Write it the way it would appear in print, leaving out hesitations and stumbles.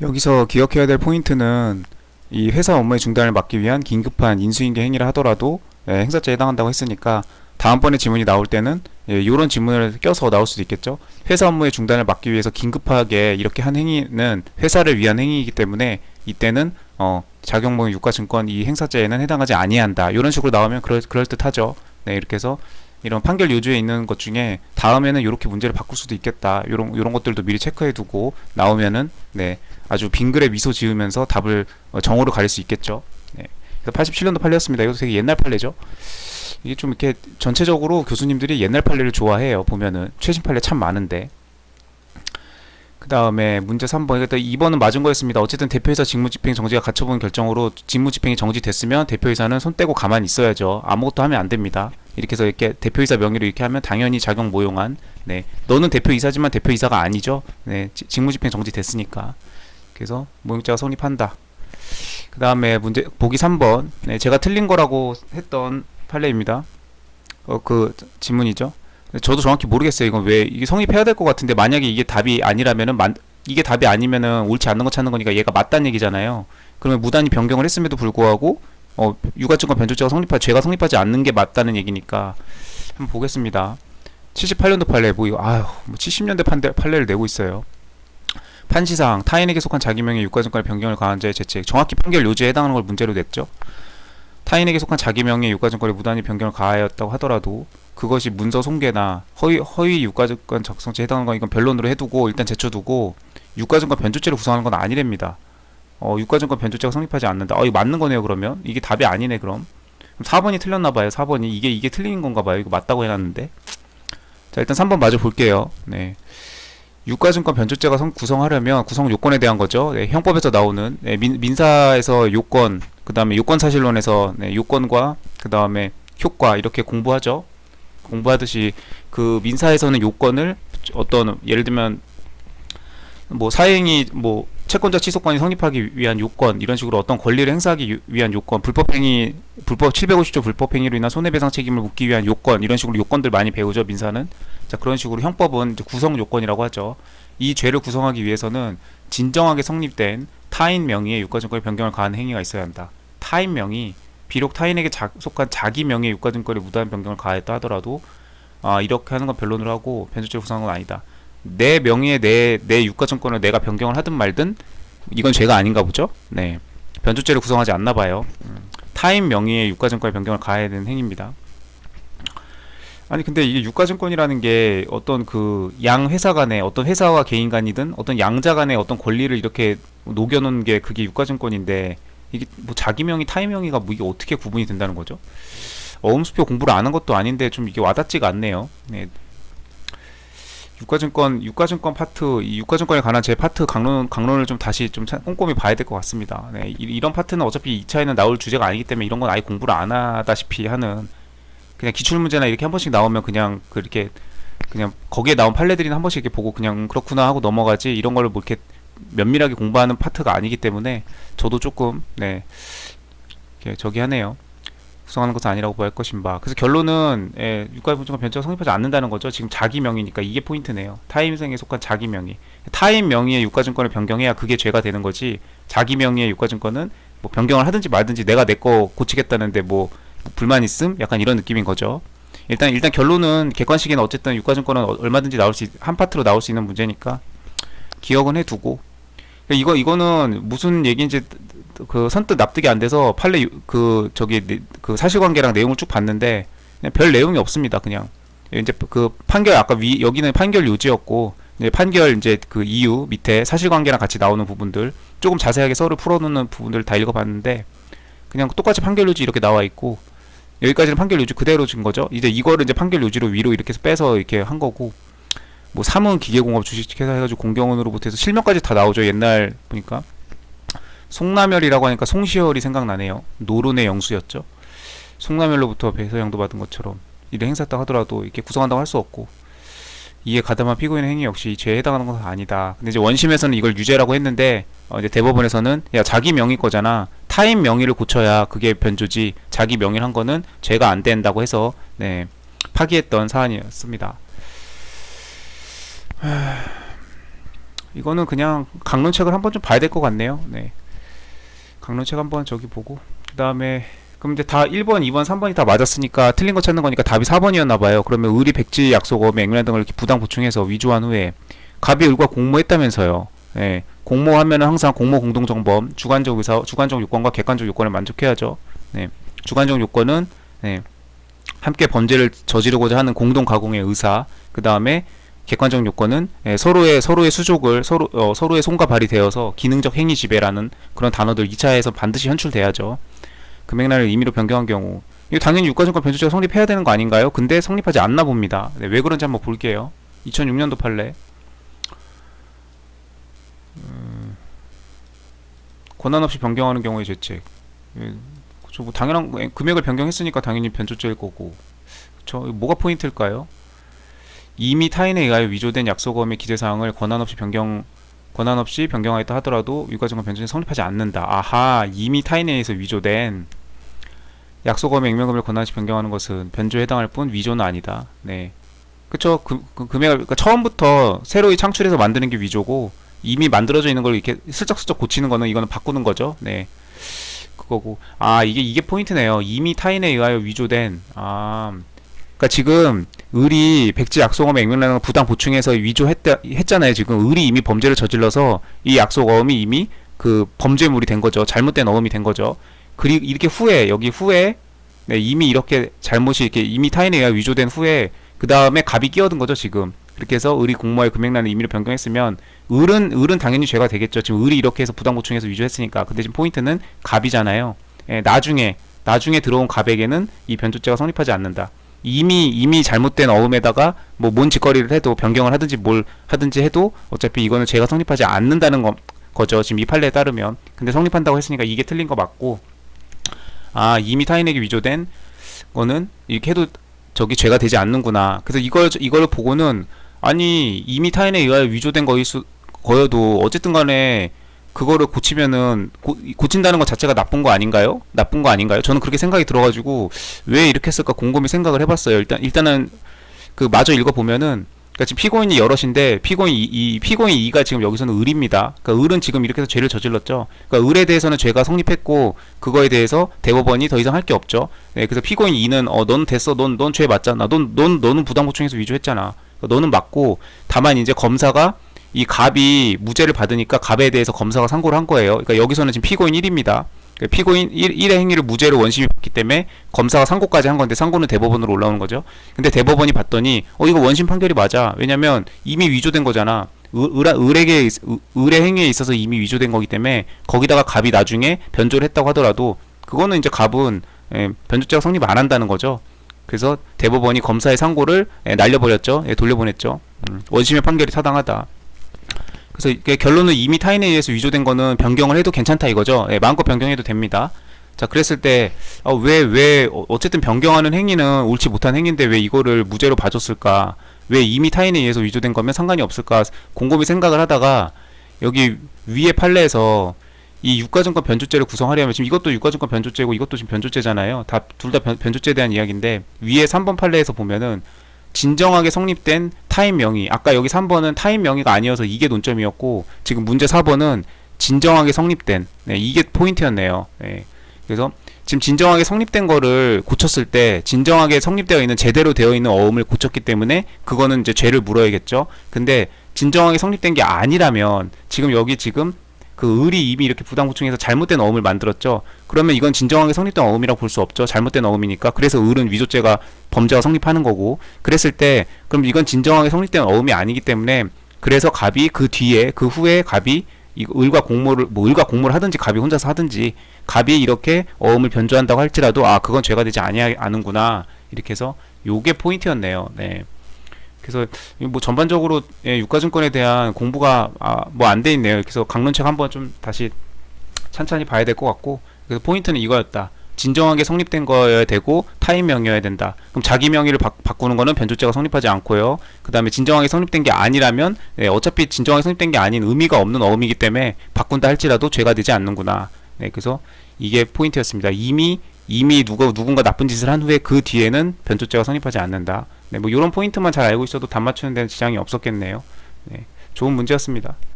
여기서 기억해야 될 포인트는 이 회사 업무의 중단을 막기 위한 긴급한 인수인계 행위를 하더라도 행사죄에 해당한다고 했으니까 다음번에 지문이 나올 때는 이런 지문을 껴서 나올 수도 있겠죠. 회사 업무의 중단을 막기 위해서 긴급하게 이렇게 한 행위는 회사를 위한 행위이기 때문에 이때는 자격목용 유가증권 이 행사죄에는 해당하지 아니한다. 이런 식으로 나오면 그럴듯하죠. 네, 이렇게 해서 이런 판결 요주에 있는 것 중에 다음에는 이렇게 문제를 바꿀 수도 있겠다. 이런 것들도 미리 체크해 두고 나오면은 네, 아주 빙그레 미소 지으면서 답을 정오로 가릴 수 있겠죠. 네. 그래서 87년도 판례였습니다. 이것도 되게 옛날 판례죠. 이게 좀 이렇게 전체적으로 교수님들이 옛날 판례를 좋아해요. 보면은 최신 판례 참 많은데. 그 다음에 문제 3번. 2번은 맞은 거였습니다. 어쨌든 대표이사 직무집행 정지가 가처분 결정으로 직무집행이 정지됐으면 대표이사는 손 떼고 가만히 있어야죠. 아무것도 하면 안 됩니다. 이렇게 해서 이렇게 대표이사 명의로 이렇게 하면 당연히 자격 모용한, 네, 너는 대표이사지만 대표이사가 아니죠. 네, 직무집행 정지됐으니까. 그래서 모용죄가 성립한다. 그 다음에 문제 보기 3번. 네, 제가 틀린 거라고 했던 판례입니다. 그 지문이죠. 저도 정확히 모르겠어요. 이건 왜 이게 성립해야 될 것 같은데 만약에 이게 답이 아니라면은 이게 답이 아니면은 옳지 않는 거 찾는 거니까 얘가 맞다는 얘기잖아요. 그러면 무단히 변경을 했음에도 불구하고 유가증권 변조죄가 죄가 성립하지 않는 게 맞다는 얘기니까 한번 보겠습니다. 78년도 판례 뭐 이거 아유 뭐 70년대 판례를 내고 있어요. 판시상 타인에게 속한 자기 명의 유가증권의 변경을 가한 자의 죄책 정확히 판결 요지에 해당하는 걸 문제로 냈죠. 타인에게 속한 자기 명의 유가증권에 무단히 변경을 가하였다고 하더라도 그것이 문서 손괴나 허위 유가증권 작성죄에 해당하는 건 이건 변론으로 해두고 일단 제쳐두고 유가증권 변조죄를 구성하는 건 아니랍니다. 유가증권 변조죄가 성립하지 않는다. 이거 맞는 거네요. 그러면 이게 답이 아니네. 그럼 4번이 틀렸나봐요. 4번이 이게 틀린 건가봐요. 이거 맞다고 해놨는데. 자, 일단 3번 마저 볼게요. 네. 유가증권 변조죄가 구성하려면 구성 요건에 대한 거죠. 네, 형법에서 나오는 민사에서 요건, 그 다음에 요건사실론에서 요건과 그 다음에 효과 이렇게 공부하죠. 공부하듯이 그 민사에서는 요건을 어떤 예를 들면 뭐 사행이 뭐 채권자 취소권이 성립하기 위한 요건 이런 식으로 어떤 권리를 행사하기 위한 요건 불법 750조 불법행위로 인한 손해배상 책임을 묻기 위한 요건 이런 식으로 요건들 많이 배우죠 민사는. 자 그런 식으로 형법은 이제 구성 요건이라고 하죠. 이 죄를 구성하기 위해서는 진정하게 성립된 타인 명의의 유가증권의 변경을 가한 행위가 있어야 한다. 타인 명의 비록 타인에게 속한 자기 명의의 유가증권에 무단 변경을 가했다 하더라도 이렇게 하는 건 변론을 하고 변조죄를 구성한 건 아니다. 내 명의의 내 유가증권을 내가 변경을 하든 말든 이건 죄가 아닌가 보죠. 네, 변조죄를 구성하지 않나 봐요. 타인 명의의 유가증권의 변경을 가해야 되는 행위입니다. 아니 근데 이게 유가증권이라는 게 어떤 그 양 회사 간에 어떤 회사와 개인 간이든 어떤 양자 간의 어떤 권리를 이렇게 녹여놓은 게 그게 유가증권인데 이게 뭐 자기 명의 타인 명의가 뭐 이게 어떻게 구분이 된다는 거죠? 어음수표 공부를 안 한 것도 아닌데 좀 이게 와닿지가 않네요. 네. 유가증권 파트, 이 유가증권에 관한 제 파트 강론을 좀 다시 좀 꼼꼼히 봐야 될 것 같습니다. 네, 이런 파트는 어차피 2차에는 나올 주제가 아니기 때문에 이런 건 아예 공부를 안 하다시피 하는 그냥 기출문제나 이렇게 한 번씩 나오면 그냥 그렇게 그냥 거기에 나온 판례들이나 한 번씩 이렇게 보고 그냥 그렇구나 하고 넘어가지 이런 거를 뭐 이렇게 면밀하게 공부하는 파트가 아니기 때문에 저도 조금 네 이렇게 저기 하네요. 구성하는 것은 아니라고 보할 것인가. 그래서 결론은 유가증권 변조가 성립하지 않는다는 거죠. 지금 자기 명의니까 이게 포인트네요. 타인생에 속한 자기 명의. 타인 명의의 유가증권을 변경해야 그게 죄가 되는 거지. 자기 명의의 유가증권은 뭐 변경을 하든지 말든지 내가 내 거 고치겠다는데 뭐 불만 있음? 약간 이런 느낌인 거죠. 일단 결론은 객관식에는 어쨌든 유가증권은 얼마든지 한 파트로 나올 수 있는 문제니까 기억은 해두고 이거는 무슨 얘기인지 그 선뜻 납득이 안 돼서 판례 그 사실관계랑 내용을 쭉 봤는데 그냥 별 내용이 없습니다. 그냥 이제 그 판결 아까 여기는 판결 요지였고 이제 판결 이제 그 이유 밑에 사실관계랑 같이 나오는 부분들 조금 자세하게 서로 풀어놓는 부분들 다 읽어봤는데 그냥 똑같이 판결 요지 이렇게 나와 있고 여기까지는 판결 요지 그대로 준 거죠. 이제 이거를 이제 판결 요지로 위로 이렇게 빼서 이렇게 한 거고 뭐 삼은 기계공업 주식회사 해가지고 공경원으로부터 해서 실명까지 다 나오죠. 옛날 보니까 송나멸이라고 하니까 송시열이 생각나네요. 노론의 영수였죠. 송나멸로부터 배서양도 받은 것처럼 이를 행사했다 하더라도 이렇게 구성한다고 할 수 없고 이에 가담한 피고인의 행위 역시 죄에 해당하는 것은 아니다. 근데 이제 원심에서는 이걸 유죄라고 했는데 이제 대법원에서는 야 자기 명의 거잖아. 타인 명의를 고쳐야 그게 변조지. 자기 명의를 한 거는 죄가 안 된다고 해서 네, 파기했던 사안이었습니다. 이거는 그냥 강론책을 한번 좀 봐야 될 것 같네요. 네. 강론책 한번 저기 보고 그 다음에 그럼 이제 다 1번, 2번, 3번이 다 맞았으니까 틀린 거 찾는 거니까 답이 4번이었나봐요. 그러면 의리, 백지, 약속, 어미, 앵란 등을 이렇게 부당 보충해서 위조한 후에 갑이 을과 공모했다면서요. 예. 공모하면은 항상 공모 공동정범, 주관적 의사, 주관적 요건과 객관적 요건을 만족해야죠. 네. 주관적 요건은 네. 함께 범죄를 저지르고자 하는 공동 가공의 의사. 그 다음에 객관적 요건은 서로의 수족을 서로의 손과 발이 되어서 기능적 행위 지배라는 그런 단어들 2차에서 반드시 현출돼야죠. 금액란을 임의로 변경한 경우 이거 당연히 유가증권 변조죄가 성립해야 되는 거 아닌가요? 근데 성립하지 않나 봅니다. 네, 왜 그런지 한번 볼게요. 2006년도 판례 권한 없이 변경하는 경우의 죄책. 저뭐 당연한 금액을 변경했으니까 당연히 변조죄일 거고. 저 뭐가 포인트일까요? 이미 타인에 의하여 위조된 약속어음의 기재사항을 권한 없이 변경하였다 하더라도 유가증권 변조죄는 성립하지 않는다. 아하, 이미 타인에 의해서 위조된 약속어음의 액면금을 권한 없이 변경하는 것은 변조에 해당할 뿐 위조는 아니다. 네, 그쵸. 금액을 그러니까 처음부터 새로이 창출해서 만드는 게 위조고 이미 만들어져 있는 걸 이렇게 슬쩍슬쩍 고치는 거는 이거는 바꾸는 거죠. 네, 그거고. 아, 이게 포인트네요. 이미 타인에 의하여 위조된. 그러니까 지금 을이 백지 약속어음의 액면란을 부당 보충해서 했잖아요. 지금 을이 이미 범죄를 저질러서 이 약속어음이 이미 그 범죄물이 된 거죠. 잘못된 어음이 된 거죠. 그리고 이렇게 여기 후에 네, 이미 이렇게 잘못이 이렇게 이미 타인에 의해 위조된 후에 그 다음에 갑이 끼어든 거죠. 지금 그렇게 해서 을이 공모의 금액란을 임의로 변경했으면 을은 당연히 죄가 되겠죠. 지금 을이 이렇게 해서 부당 보충해서 위조했으니까. 근데 지금 포인트는 갑이잖아요. 예, 나중에 들어온 갑에게는 이 변조죄가 성립하지 않는다. 이미 잘못된 어음에다가 뭐 뭔 짓거리를 해도 변경을 하든지 뭘 하든지 해도 어차피 이거는 죄가 성립하지 않는다는 거죠. 지금 이 판례에 따르면. 근데 성립한다고 했으니까 이게 틀린 거 맞고, 아, 이미 타인에게 위조된 거는 이렇게 해도 저기 죄가 되지 않는구나. 그래서 이걸 보고는 아니 이미 타인에 의하여 위조된 거여도 어쨌든 간에 그거를 고치면은 고친다는 것 자체가 나쁜 거 아닌가요? 저는 그렇게 생각이 들어가지고 왜 이렇게 했을까 곰곰이 생각을 해봤어요. 일단은 그 마저 읽어보면은 그러니까 지금 피고인이 여럿인데 피고인 2가 지금 여기서는 을입니다. 그러니까 을은 지금 이렇게 해서 죄를 저질렀죠. 그러니까 을에 대해서는 죄가 성립했고 그거에 대해서 대법원이 더 이상 할 게 없죠. 네, 그래서 피고인 2는 넌 됐어. 넌 죄 맞잖아. 너는 부당보충해서 위조했잖아. 그러니까 너는 맞고, 다만 이제 검사가 이 갑이 무죄를 받으니까 갑에 대해서 검사가 상고를 한 거예요. 그러니까 여기서는 지금 피고인 1입니다. 피고인 1의 행위를 무죄로 원심이 봤기 때문에 검사가 상고까지 한 건데 상고는 대법원으로 올라오는 거죠. 근데 대법원이 봤더니 이거 원심 판결이 맞아. 왜냐면 이미 위조된 거잖아. 을의 행위에 있어서 이미 위조된 거기 때문에 거기다가 갑이 나중에 변조를 했다고 하더라도 그거는 이제 갑은 변조죄가 성립 안 한다는 거죠. 그래서 대법원이 검사의 상고를 날려버렸죠. 돌려보냈죠. 원심의 판결이 타당하다. 그래서 결론은 이미 타인에 의해서 위조된 거는 변경을 해도 괜찮다 이거죠. 마음껏 변경해도 됩니다. 자, 그랬을 때 어쨌든 변경하는 행위는 옳지 못한 행위인데 왜 이거를 무죄로 봐줬을까? 왜 이미 타인에 의해서 위조된 거면 상관이 없을까? 곰곰이 생각을 하다가 여기 위에 판례에서 이 유가증권 변조죄를 구성하려면 지금 이것도 유가증권 변조죄고 이것도 지금 변조죄잖아요. 둘 다 변조죄에 대한 이야기인데 위에 3번 판례에서 보면은 진정하게 성립된 타인 명의, 아까 여기 3번은 타인 명의가 아니어서 이게 논점이었고 지금 문제 4번은 진정하게 성립된, 이게 포인트였네요. 그래서 지금 진정하게 성립된 거를 고쳤을 때 진정하게 성립되어 있는 제대로 되어 있는 어음을 고쳤기 때문에 그거는 이제 죄를 물어야겠죠. 근데 진정하게 성립된 게 아니라면 지금 그 을이 이미 이렇게 부당보충해서 잘못된 어음을 만들었죠. 그러면 이건 진정하게 성립된 어음이라고 볼 수 없죠. 잘못된 어음이니까. 그래서 을은 위조죄가 범죄가 성립하는 거고. 그랬을 때 그럼 이건 진정하게 성립된 어음이 아니기 때문에 그래서 갑이 그 후에 갑이 을과 공모를 하든지 갑이 혼자서 하든지 갑이 이렇게 어음을 변조한다고 할지라도 그건 죄가 되지 않는구나. 이렇게 해서 요게 포인트였네요. 네. 그래서 뭐 전반적으로 유가증권에 대한 공부가 뭐 안 돼 있네요. 그래서 강론책 한번 좀 다시 찬찬히 봐야 될 것 같고, 그래서 포인트는 이거였다. 진정하게 성립된 거여야 되고 타인 명의여야 된다. 그럼 자기 명의를 바꾸는 거는 변조죄가 성립하지 않고요. 그 다음에 진정하게 성립된 게 아니라면 어차피 진정하게 성립된 게 아닌 의미가 없는 어음이기 때문에 바꾼다 할지라도 죄가 되지 않는구나. 그래서 이게 포인트였습니다. 이미 누군가 나쁜 짓을 한 후에 그 뒤에는 변조죄가 성립하지 않는다. 뭐 이런 포인트만 잘 알고 있어도 답 맞추는 데는 지장이 없었겠네요. 좋은 문제였습니다.